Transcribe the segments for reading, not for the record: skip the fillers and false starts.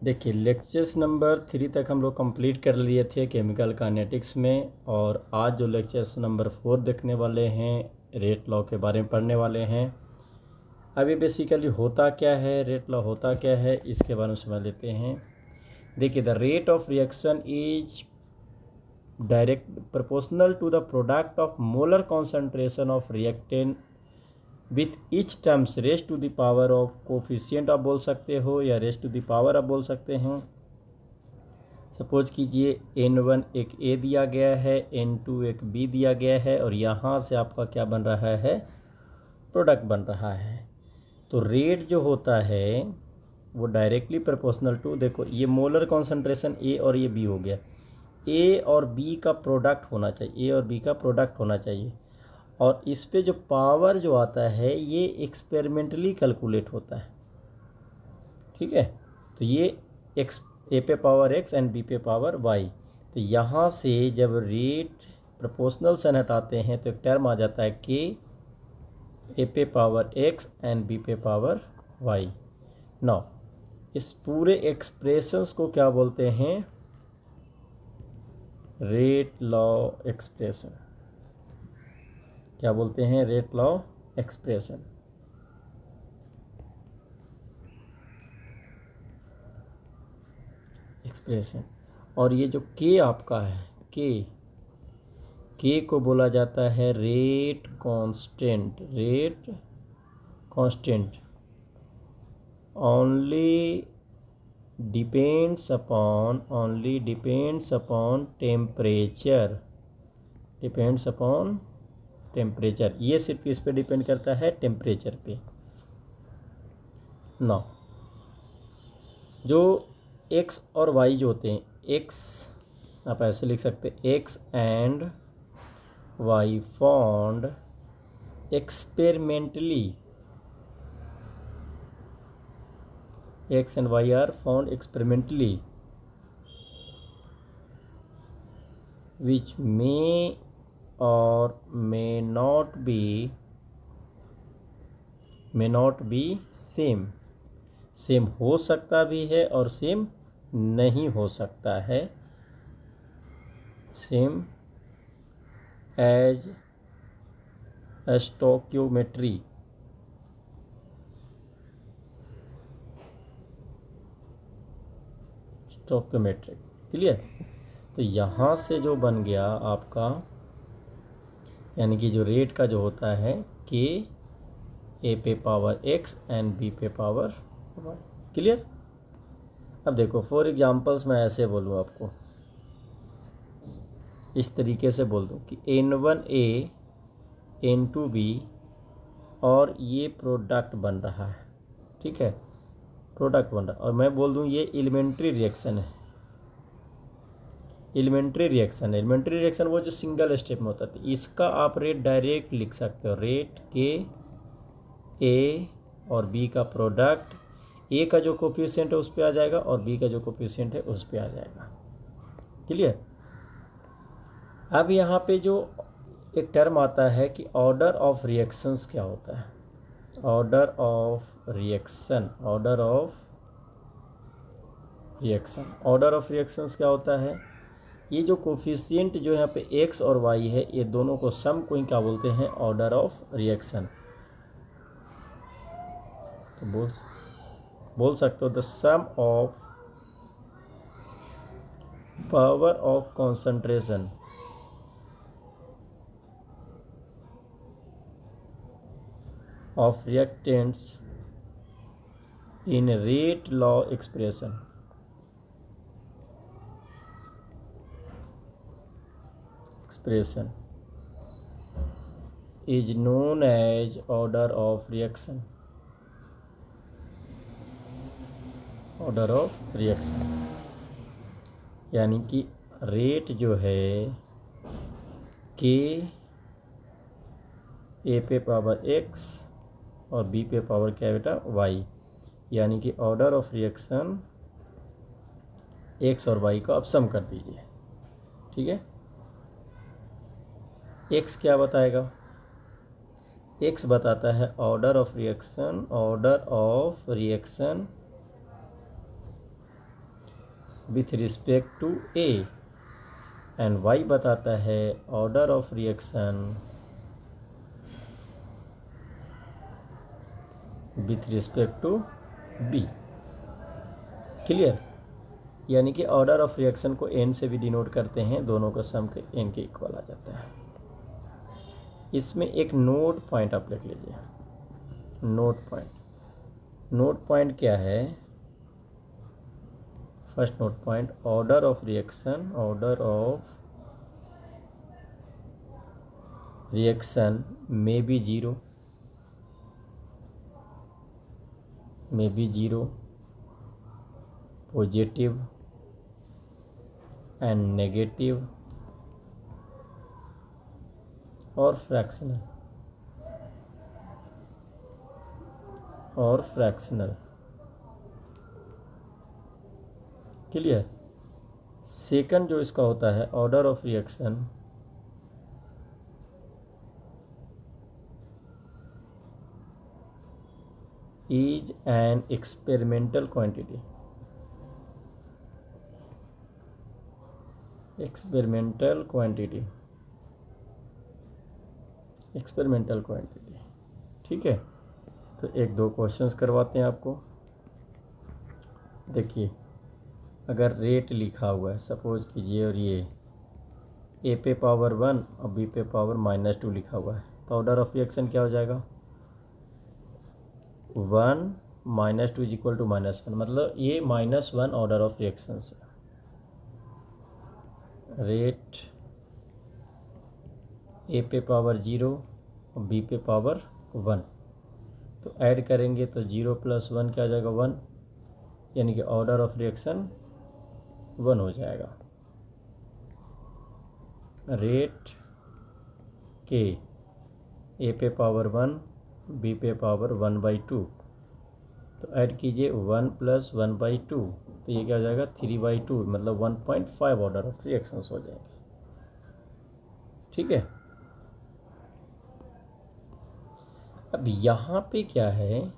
देखिए lectures number 3 तक हम लोग कंप्लीट कर लिए थे केमिकल काइनेटिक्स में, और आज जो लेक्चर्स नंबर 4 देखने वाले हैं रेट लॉ के बारे में पढ़ने वाले हैं। अभी बेसिकली होता क्या है, रेट लॉ होता क्या है, इसके बारे में समझ लेते हैं। देखिए the rate of reaction is direct proportional to the product of molar concentration of reactant with each terms raised to the power of coefficient आप बोल सकते हो, या रेस्ट टू द पावर आप बोल सकते हैं। सपोज कीजिए N1 एक A दिया गया है, N2 एक B दिया गया है, और यहाँ से आपका क्या बन रहा है, प्रोडक्ट बन रहा है। तो रेट जो होता है वो डायरेक्टली प्रोपोर्शनल टू, देखो ये मोलर कॉन्सेंट्रेशन A और ये B हो गया, A और B का प्रोडक्ट होना चाहिए, A और B का प्रोडक्ट होना चाहिए। और इस पे जो पावर जो आता है ये एक्सपेरिमेंटली कैलकुलेट होता है, ठीक है। तो ये A पे पावर x एंड B पे पावर y। तो यहाँ से जब रेट प्रोपोर्शनल से हटाते हैं तो एक टर्म आ जाता है कि A पे पावर x एंड B पे पावर y। नाउ इस पूरे एक्सप्रेशंस को क्या बोलते हैं, रेट लॉ एक्सप्रेशन। क्या बोलते हैं, रेट लॉ एक्सप्रेशन। एक्सप्रेशन। और ये जो के आपका है, के को बोला जाता है rate constant. Rate constant only depends upon temperature. Depends upon temperature, ये सिर्फ इस पे डिपेंड करता है, टेम्परेचर पे। ना जो एक्स और वाई जो होते हैं, एक्स आप ऐसे लिख सकते हैं, x and y found experimentally, x and y are found experimentally which may or may not be same. Same हो सकता भी है और सेम नहीं हो सकता है। Same as stoichiometry. Stoichiometric, clear. तो यहाँ से जो बन गया आपका, यानी कि जो रेट का जो होता है कि A पे पावर x एंड B पे पावर y, क्लियर। अब देखो फॉर एग्जांपल्स मैं ऐसे बोलूँ आपको, इस तरीके से बोल दूँ कि N1A N2B और ये प्रोडक्ट बन रहा है, ठीक है, प्रोडक्ट बन रहा है। और मैं बोल दूँ ये एलिमेंट्री रिएक्शन है। एलिमेंट्री रिएक्शन वो जो सिंगल स्टेप में होता है, इसका आप रेट डायरेक्ट लिख सकते हो। रेट के A और B का प्रोडक्ट, A का जो कोफिशिएंट है उस पर आ जाएगा और B का जो कोफिशिएंट है उस पर आ जाएगा, क्लियर। अब यहाँ पे जो एक टर्म आता है कि ऑर्डर ऑफ रिएक्शंस क्या होता है, ऑर्डर ऑफ रिएक्शंस क्या होता है। ये जो कोफिशिएंट जो यहाँ पे x और y है, ये दोनों को सम को ही क्या बोलते हैं, ऑर्डर ऑफ रिएक्शन। तो बोल सकते हो the sum of power of concentration of reactants in rate law expression is known as order of reaction। Order of reaction यानी कि रेट जो है के A पे पावर x और B पे पावर क्या बेटा, y, यानी कि ऑर्डर ऑफ रिएक्शन x और y को आप सम कर दीजिए, ठीक है। x क्या बताएगा, x बताता है order of reaction with respect to A, and y बताता है order of reaction with respect to B. Clear? यानी कि ऑर्डर ऑफ रिएक्शन को एन से भी डिनोट करते हैं, दोनों का सम के एन के इक्वल आ जाता है। इसमें एक नोट पॉइंट आप लिख लीजिए। नोट पॉइंट क्या है? First note point, order of reaction may be zero, positive and negative और फ्रैक्शनल। क्लियर? सेकंड जो इसका होता है, order of reaction is an experimental quantity. ठीक है? तो एक दो क्वेश्चंस करवाते हैं आपको। देखिए, अगर रेट लिखा हुआ है, सपोज कीजिए, और ये ए पे पावर 1 और बी पे पावर -2 लिखा हुआ है, तो ऑर्डर ऑफ रिएक्शन क्या हो जाएगा? 1 -2 इज इक्वल टू -1, मतलब ये -1 ऑर्डर ऑफ रिएक्शन से। रेट ए पे पावर 0 और बी पे पावर 1, तो ऐड करेंगे तो 0 + 1 क्या आ जाएगा? 1, यानी कि ऑर्डर ऑफ रिएक्शन 1 हो जाएगा। रेट के ए पे पावर 1 बी पे पावर 1/2, तो ऐड कीजिए 1 + 1/2, तो ये क्या हो जाएगा? 3/2, मतलब 1.5 ऑर्डर ऑफ रिएक्शंस हो जाएंगे। ठीक है? अब यहाँ पे क्या है,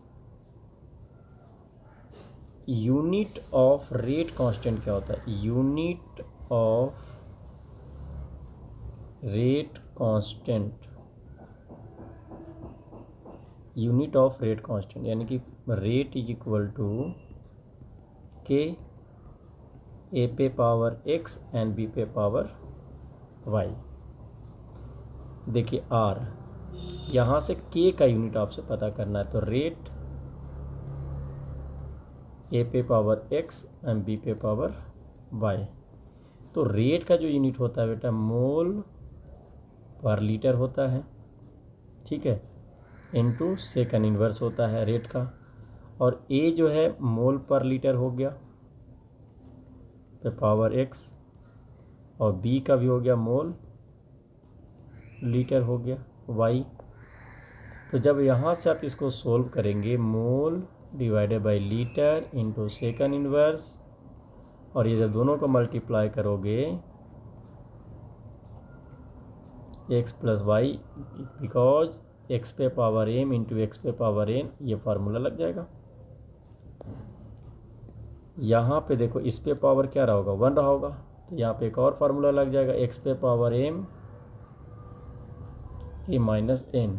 यूनिट ऑफ रेट कांस्टेंट क्या होता है? यूनिट ऑफ रेट कांस्टेंट यानी कि रेट इज इक्वल टू के ए पे पावर x एंड बी पे पावर y। देखिए r, यहाँ से k का यूनिट आपसे पता करना है, तो रेट ए पे पावर x एंड बी पे पावर y। तो रेट का जो यूनिट होता है बेटा, मोल पर लीटर होता है। ठीक है? इनटू सेकंड इन्वर्स होता है रेट का, और ए जो है मोल पर लीटर हो गया पे पावर x, और बी का भी हो गया मोल लीटर हो गया y। तो जब यहाँ से आप इसको सोल्व करेंगे, मोल divided by litre into second inverse, और ये जब दोनों को मल्टीप्लाई करोगे x + y, बिकॉज x पे पावर m इंटू x पे पावर n, ये फार्मूला लग जाएगा। यहाँ पे देखो, इस पे पावर क्या रहा होगा? 1 रहा होगा, तो यहाँ पे एक और फार्मूला लग जाएगा, x पे पावर m a - n।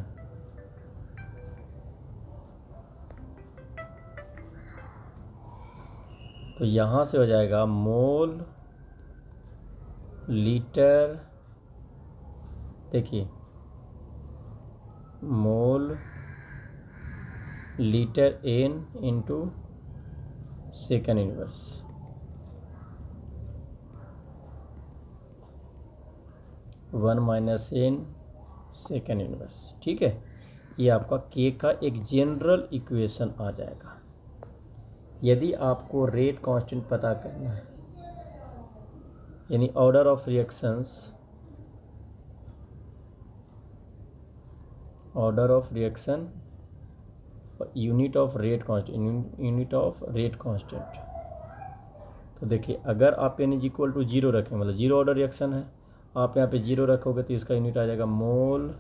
तो यहाँ से हो जाएगा मोल लीटर, देखिए mole litre n into second inverse, one -n second inverse. ठीक है? ये आपका k का एक जनरल इक्वेशन आ जाएगा। यदि आपको रेट कांस्टेंट पता करना है, यानी order of reaction unit of rate constant, तो देखिए, अगर आप n इज इक्वल टू 0 रखें, मतलब 0 ऑर्डर रिएक्शन है, आप यहाँ पे 0 रखोगे तो इसका यूनिट आ जाएगा mole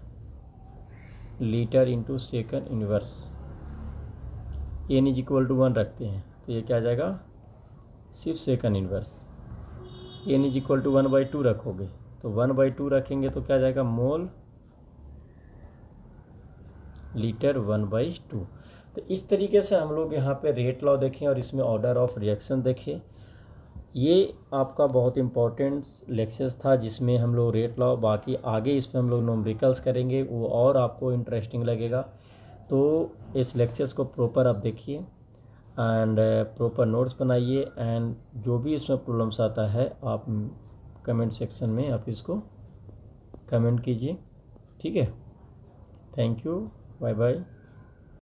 litre into second inverse. n is equal to 1 रखते हैं तो ये क्या आ जाएगा? सिर्फ second inverse. n is equal to 1/2 रखोगे तो 1/2 रखेंगे तो क्या जाएगा, मोल लीटर 1/2। तो इस तरीके से हम लोग यहाँ पे रेट लॉ देखें और इसमें ऑर्डर ऑफ रिएक्शन देखें। ये आपका बहुत इम्पोर्टेंट लेक्चर्स था जिसमें हम लोग रेट लॉ, बाकी आगे इसमें हम लोग न्यूमेरिकल्स करेंगे, वो और आपको इंटरेस्टिंग लगेगा। तो इस लेक्चर्स को प्रॉपर आप देखिए एंड प्रॉपर नोट्स बनाइए एंड जो भी इसमें प्रॉब्लम्स आता है आप कमेंट सेक्शन में आप इसको कमेंट कीजिए। ठीक है, थैंक यू, बाय बाय।